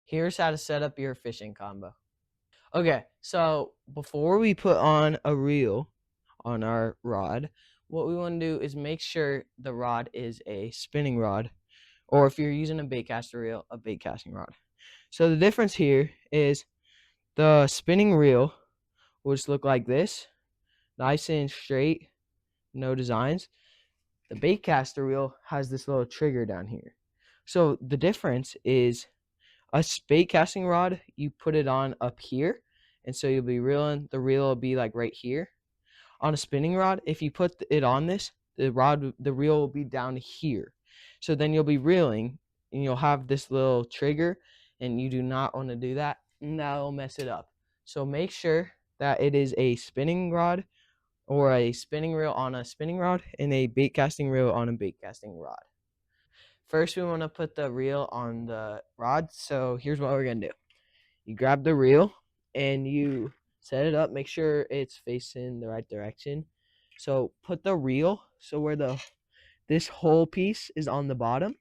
Here's how to set up your fishing combo. Okay, so before we put on a reel on our rod, what we want to do is make sure the rod is a spinning rod, or if you're using a bait caster reel, a bait casting rod. So the difference here is the spinning reel will just look like this, nice and straight, no designs. The bait caster reel has this little trigger down here. So the difference is a bait casting rod, you put it on up here, and so you'll be reeling. The reel will be like right here. On a spinning rod, if you put it on this, the reel will be down here. So then you'll be reeling, and you'll have this little trigger, and you do not want to do that, and that'll mess it up. So make sure that it is a spinning rod or a spinning reel on a spinning rod and a bait casting reel on a bait casting rod. First, we want to put the reel on the rod. So here's what we're going to do. You grab the reel and you set it up. Make sure it's facing the right direction. So put the reel so where this whole piece is on the bottom.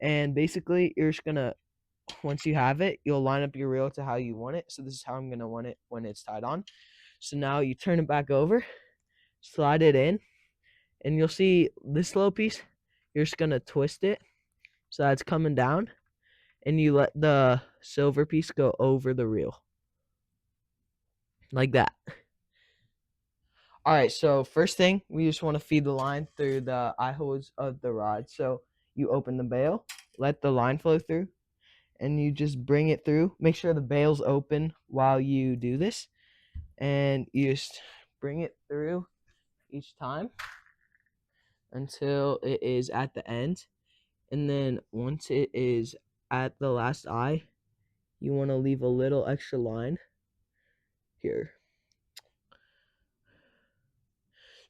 And basically, you're just going to, once you have it, you'll line up your reel to how you want it. So this is how I'm going to want it when it's tied on. So now you turn it back over, slide it in, and you'll see this little piece. You're just going to twist it so that's coming down, and you let the silver piece go over the reel like that. All right, so first thing, we just want to feed the line through the eye holes of the rod. So you open the bail, let the line flow through, and you just bring it through. Make sure the bail's open while you do this, and you just bring it through each time until it is at the end. And then once it is at the last eye, you want to leave a little extra line here.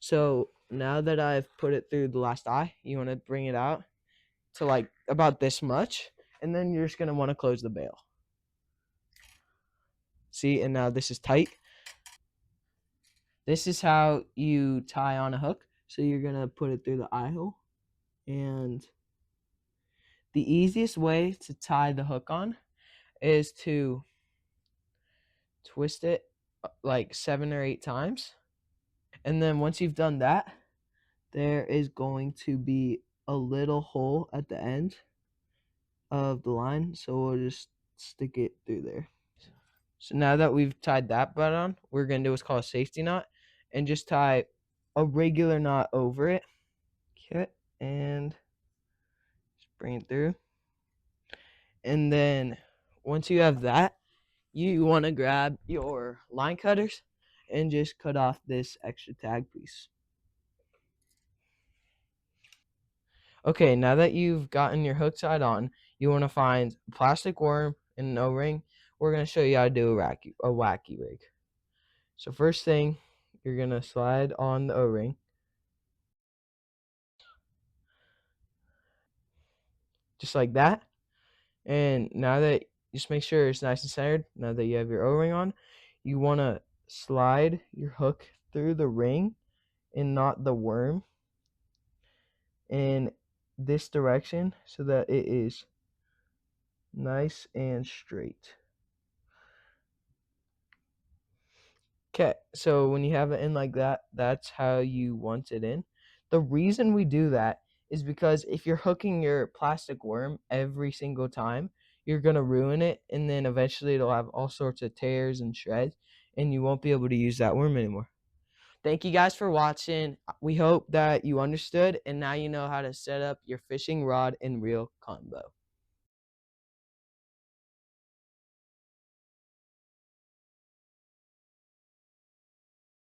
So now that I've put it through the last eye, you want to bring it out to like about this much, and then you're just going to want to close the bail. See, and now this is tight. This is how you tie on a hook. So you're going to put it through the eye hole, and the easiest way to tie the hook on is to twist it like 7 or 8 times. And then once you've done that, there is going to be a little hole at the end of the line, so we'll just stick it through there. So now that we've tied that butt on, we're going to do what's called a safety knot and just tie a regular knot over it. Okay, and just bring it through. And then once you have that, you want to grab your line cutters and just cut off this extra tag piece. Okay, now that you've gotten your hook tied on, you want to find a plastic worm and an O-ring. We're going to show you how to do a wacky rig. So first thing, you're going to slide on the O-ring. Just like that. And now that, just make sure it's nice and centered. Now that you have your O-ring on, you want to slide your hook through the ring and not the worm in this direction so that it is nice and straight. Okay, so when you have it in like that, that's how you want it in. The reason we do that is because if you're hooking your plastic worm every single time, you're going to ruin it, and then eventually it'll have all sorts of tears and shreds, and you won't be able to use that worm anymore. Thank you guys for watching. We hope that you understood, and now you know how to set up your fishing rod and reel combo.